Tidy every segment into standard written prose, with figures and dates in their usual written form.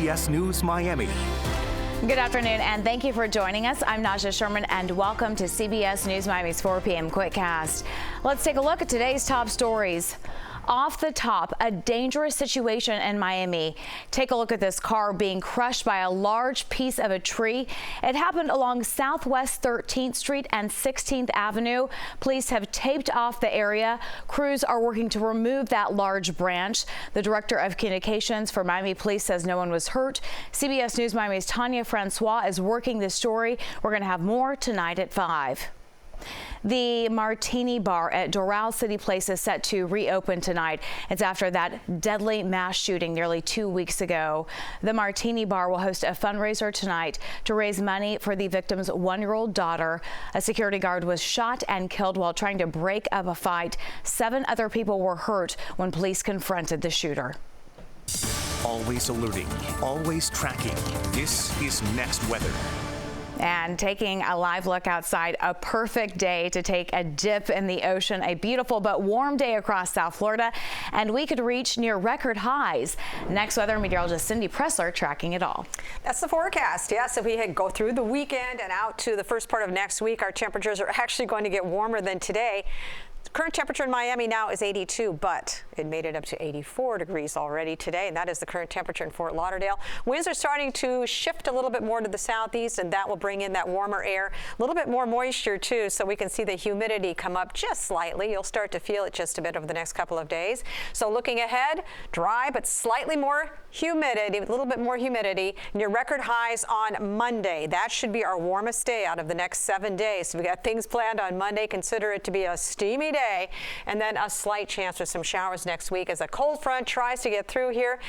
CBS News Miami. Good afternoon, and thank you for joining us. I'm Najahe Sherman, and welcome to CBS News Miami's 4 p.m. Quickcast. Let's take a look at today's top stories. Off the top, a dangerous situation in Miami. Take a look at this car being crushed by a large piece of a tree. It happened along Southwest 13th Street and 16th Avenue. Police have taped off the area. Crews are working to remove that large branch. The director of communications for Miami Police says no one was hurt. CBS News Miami's Tanya Francois is working this story. We're going to have more tonight at 5. The Martini Bar at Doral City Place is set to reopen tonight. It's after that deadly mass shooting nearly 2 weeks ago. The Martini Bar will host a fundraiser tonight to raise money for the victim's 1-year-old daughter. A security guard was shot and killed while trying to break up a fight. 7 other people were hurt when police confronted the shooter. Always alerting, always tracking. This is Next Weather. And taking a live look outside, a perfect day to take a dip in the ocean. A beautiful but warm day across South Florida, and we could reach near record highs. Next Weather meteorologist Cindy Pressler tracking it all. That's the forecast. Yes, if we go through the weekend and out to the first part of next week, our temperatures are actually going to get warmer than today. The current temperature in Miami now is 82, but it made it up to 84 degrees already today, and that is the current temperature in Fort Lauderdale. Winds are starting to shift a little bit more to the southeast, and that will bring in that warmer air. A little bit more moisture, too, so we can see the humidity come up just slightly. You'll start to feel it just a bit over the next couple of days. So looking ahead, dry but slightly more humidity, a little bit more humidity. Near record highs on Monday. That should be our warmest day out of the next 7 days. So we got things planned on Monday. Consider it to be a steamy day, and then a slight chance for some showers next week as a cold front tries to get through here.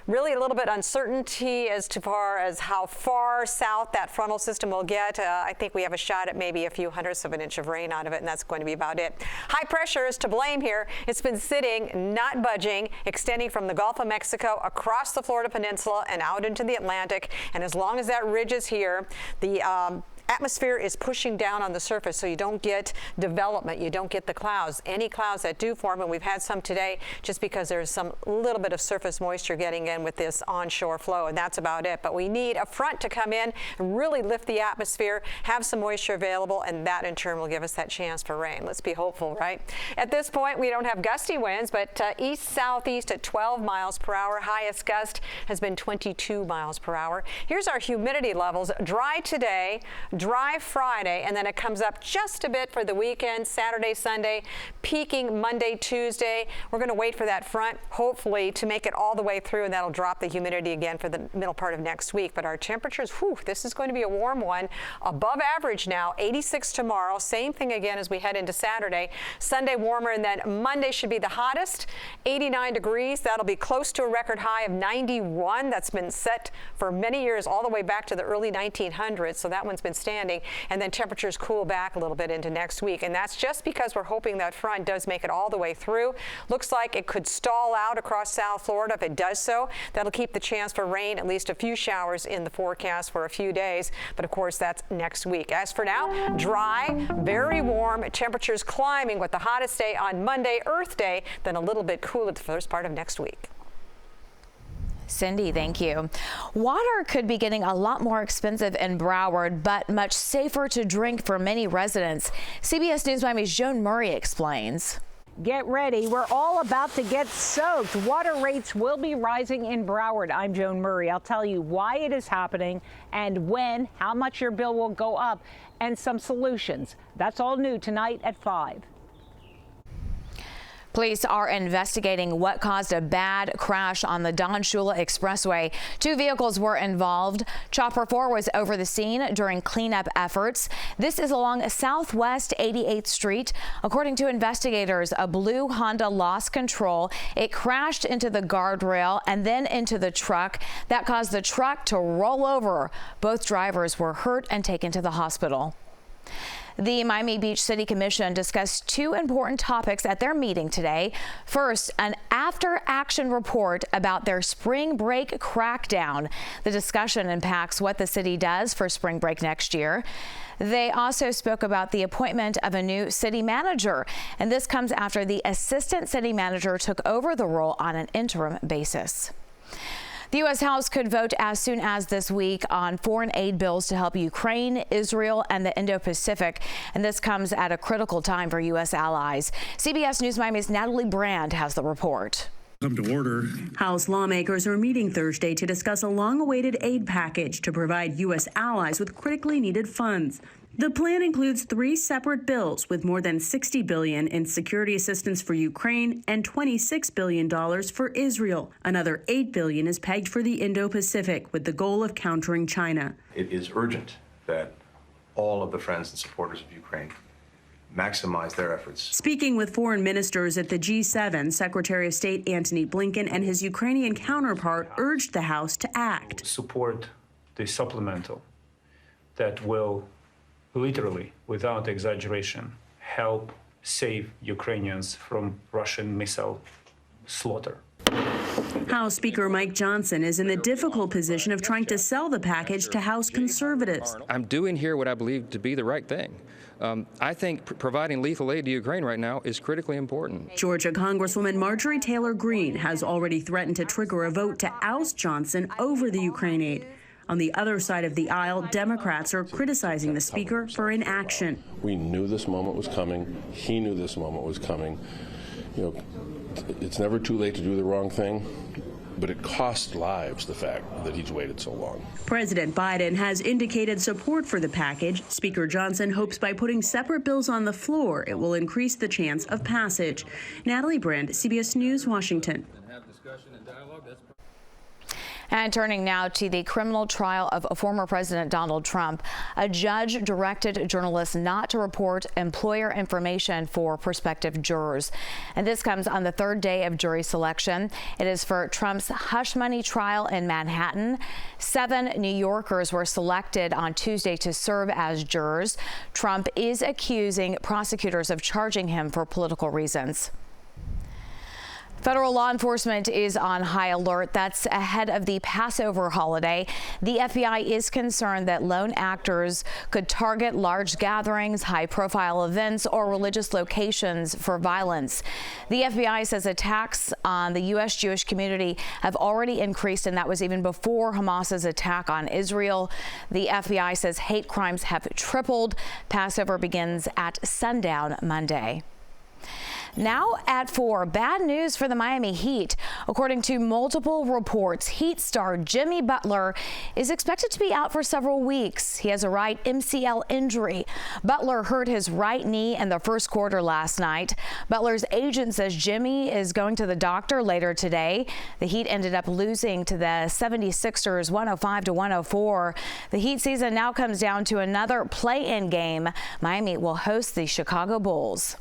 Really a little bit uncertainty as far as how far south that frontal system will get. I think we have a shot at maybe a few hundredths of an inch of rain out of it, and that's going to be about it. High pressure is to blame here. It's been sitting, not budging, extending from the Gulf of Mexico across the Florida Peninsula and out into the Atlantic. And as long as that ridge is here, the atmosphere is pushing down on the surface, so you don't get development, you don't get the clouds. Any clouds that do form, and we've had some today, just because there's some little bit of surface moisture getting in with this onshore flow, and that's about it. But we need a front to come in and really lift the atmosphere, have some moisture available, and that in turn will give us that chance for rain. Let's be hopeful, right? At this point, we don't have gusty winds, but east-southeast at 12 miles per hour. Highest gust has been 22 miles per hour. Here's our humidity levels. Dry today, dry Friday, and then it comes up just a bit for the weekend, Saturday, Sunday, peaking Monday, Tuesday. We're going to wait for that front, hopefully, to make it all the way through, and that'll drop the humidity again for the middle part of next week. But our temperatures, this is going to be a warm one. Above average now, 86 tomorrow. Same thing again as we head into Saturday. Sunday warmer, and then Monday should be the hottest, 89 degrees. That'll be close to a record high of 91. That's been set for many years, all the way back to the early 1900s. So that one's been standing, and then temperatures cool back a little bit into next week, and that's just because we're hoping that front does make it all the way through. Looks like it could stall out across South Florida. If it does so, that'll keep the chance for rain, at least a few showers in the forecast for a few days, but of course that's next week. As for now, dry, very warm, temperatures climbing with the hottest day on Monday, Earth Day, then a little bit cooler the first part of next week. Cindy, thank you. Water could be getting a lot more expensive in Broward, but much safer to drink for many residents. CBS News Miami's Joan Murray explains. Get ready. We're all about to get soaked. Water rates will be rising in Broward. I'm Joan Murray. I'll tell you why it is happening and when, how much your bill will go up, and some solutions. That's all new tonight at 5. Police are investigating what caused a bad crash on the Don Shula Expressway. 2 vehicles were involved. Chopper 4 was over the scene during cleanup efforts. This is along Southwest 88th Street. According to investigators, a blue Honda lost control. It crashed into the guardrail and then into the truck. That caused the truck to roll over. Both drivers were hurt and taken to the hospital. The Miami Beach City Commission discussed 2 important topics at their meeting today. First, an after-action report about their spring break crackdown. The discussion impacts what the city does for spring break next year. They also spoke about the appointment of a new city manager, and this comes after the assistant city manager took over the role on an interim basis. The U.S. House could vote as soon as this week on foreign aid bills to help Ukraine, Israel, and the Indo Pacific. And this comes at a critical time for U.S. allies. CBS News Miami's Natalie Brand has the report. Come to order. House lawmakers are meeting Thursday to discuss a long-awaited aid package to provide U.S. allies with critically needed funds. The plan includes 3 separate bills with more than $60 billion in security assistance for Ukraine and $26 billion for Israel. Another $8 billion is pegged for the Indo Pacific with the goal of countering China. It is urgent that all of the friends and supporters of Ukraine maximize their efforts. Speaking with foreign ministers at the G7, Secretary of State Antony Blinken and his Ukrainian counterpart urged the House to act. Support the supplemental that will literally, without exaggeration, help save Ukrainians from Russian missile slaughter. House Speaker Mike Johnson is in the difficult position of trying to sell the package to House conservatives. I'm doing here what I believe to be the right thing. I think providing lethal aid to Ukraine right now is critically important. Georgia Congresswoman Marjorie Taylor Greene has already threatened to trigger a vote to oust Johnson over the Ukraine aid. On the other side of the aisle, Democrats are criticizing the speaker for inaction. We knew this moment was coming. He knew this moment was coming. You know, it's never too late to do the wrong thing, but it costs lives, the fact that he's waited so long. President Biden has indicated support for the package. Speaker Johnson hopes by putting separate bills on the floor, it will increase the chance of passage. Natalie Brand, CBS News, Washington. And turning now to the criminal trial of former President Donald Trump, a judge directed journalists not to report employer information for prospective jurors. And this comes on the 3rd day of jury selection. It is for Trump's hush money trial in Manhattan. 7 New Yorkers were selected on Tuesday to serve as jurors. Trump is accusing prosecutors of charging him for political reasons. Federal law enforcement is on high alert. That's ahead of the Passover holiday. The FBI is concerned that lone actors could target large gatherings, high-profile events, or religious locations for violence. The FBI says attacks on the U.S. Jewish community have already increased, and that was even before Hamas's attack on Israel. The FBI says hate crimes have tripled. Passover begins at sundown Monday. Now at 4, bad news for the Miami Heat. According to multiple reports, Heat star Jimmy Butler is expected to be out for several weeks. He has a right MCL injury. Butler hurt his right knee in the first quarter last night. Butler's agent says Jimmy is going to the doctor later today. The Heat ended up losing to the 76ers 105-104. The Heat season now comes down to another play-in game. Miami will host the Chicago Bulls.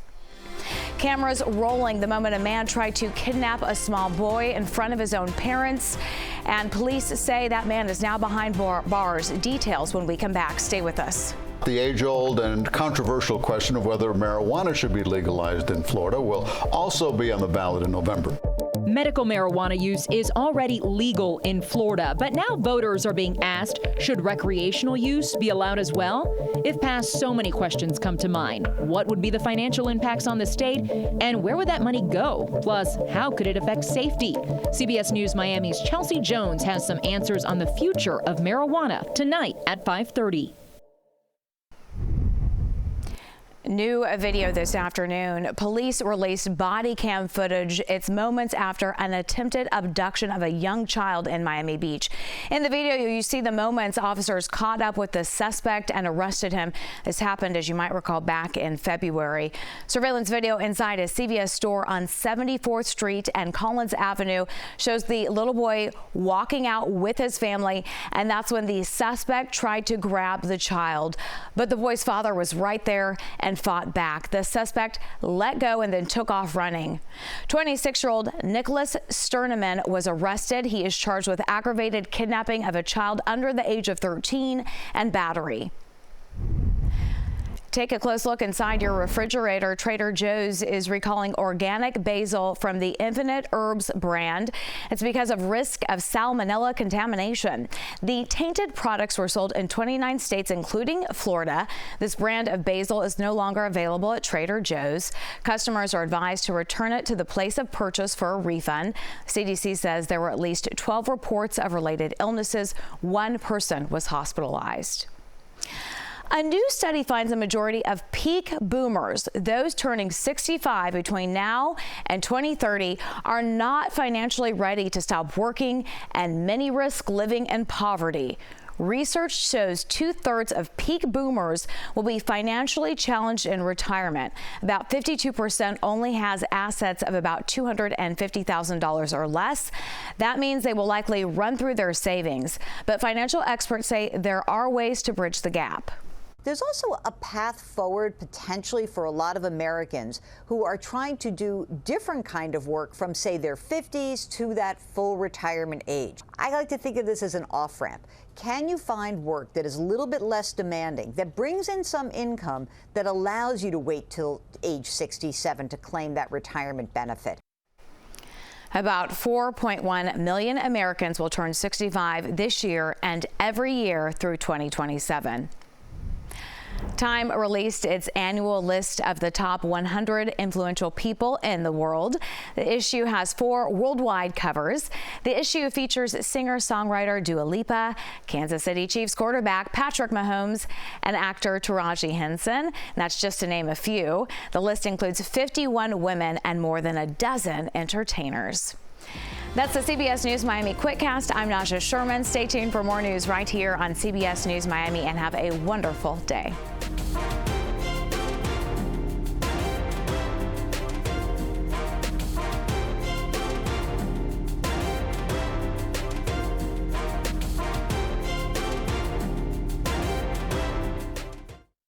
Cameras rolling the moment a man tried to kidnap a small boy in front of his own parents. And police say that man is now behind bars. Details when we come back. Stay with us. The age-old and controversial question of whether marijuana should be legalized in Florida will also be on the ballot in November. Medical marijuana use is already legal in Florida, but now voters are being asked, should recreational use be allowed as well? If passed, so many questions come to mind. What would be the financial impacts on the state, and where would that money go? Plus, how could it affect safety? CBS News Miami's Chelsea Jones has some answers on the future of marijuana tonight at 5:30. New video this afternoon. Police released body cam footage. It's moments after an attempted abduction of a young child in Miami Beach. In the video, you see the moments officers caught up with the suspect and arrested him. This happened, as you might recall, back in February. Surveillance video inside a CVS store on 74th Street and Collins Avenue shows the little boy walking out with his family, and that's when the suspect tried to grab the child. But the boy's father was right there and fought back. The suspect let go and then took off running. 26-year-old Nicholas Sterneman was arrested. He is charged with aggravated kidnapping of a child under the age of 13 and battery. Take a close look inside your refrigerator. Trader Joe's is recalling organic basil from the Infinite Herbs brand. It's because of risk of salmonella contamination. The tainted products were sold in 29 states, including Florida. This brand of basil is no longer available at Trader Joe's. Customers are advised to return it to the place of purchase for a refund. CDC says there were at least 12 reports of related illnesses. One person was hospitalized. A new study finds a majority of peak boomers, those turning 65 between now and 2030, are not financially ready to stop working, and many risk living in poverty. Research shows 2/3 of peak boomers will be financially challenged in retirement. About 52% only has assets of about $250,000 or less. That means they will likely run through their savings. But financial experts say there are ways to bridge the gap. There's also a path forward potentially for a lot of Americans who are trying to do different kind of work from, say, their 50s to that full retirement age. I like to think of this as an off-ramp. Can you find work that is a little bit less demanding, that brings in some income, that allows you to wait till age 67 to claim that retirement benefit? About 4.1 million Americans will turn 65 this year and every year through 2027. Time released its annual list of the top 100 influential people in the world. The issue has 4 worldwide covers. The issue features singer-songwriter Dua Lipa, Kansas City Chiefs quarterback Patrick Mahomes, and actor Taraji Henson. That's just to name a few. The list includes 51 women and more than a dozen entertainers. That's the CBS News Miami Quickcast. I'm Najahe Sherman. Stay tuned for more news right here on CBS News Miami, and have a wonderful day.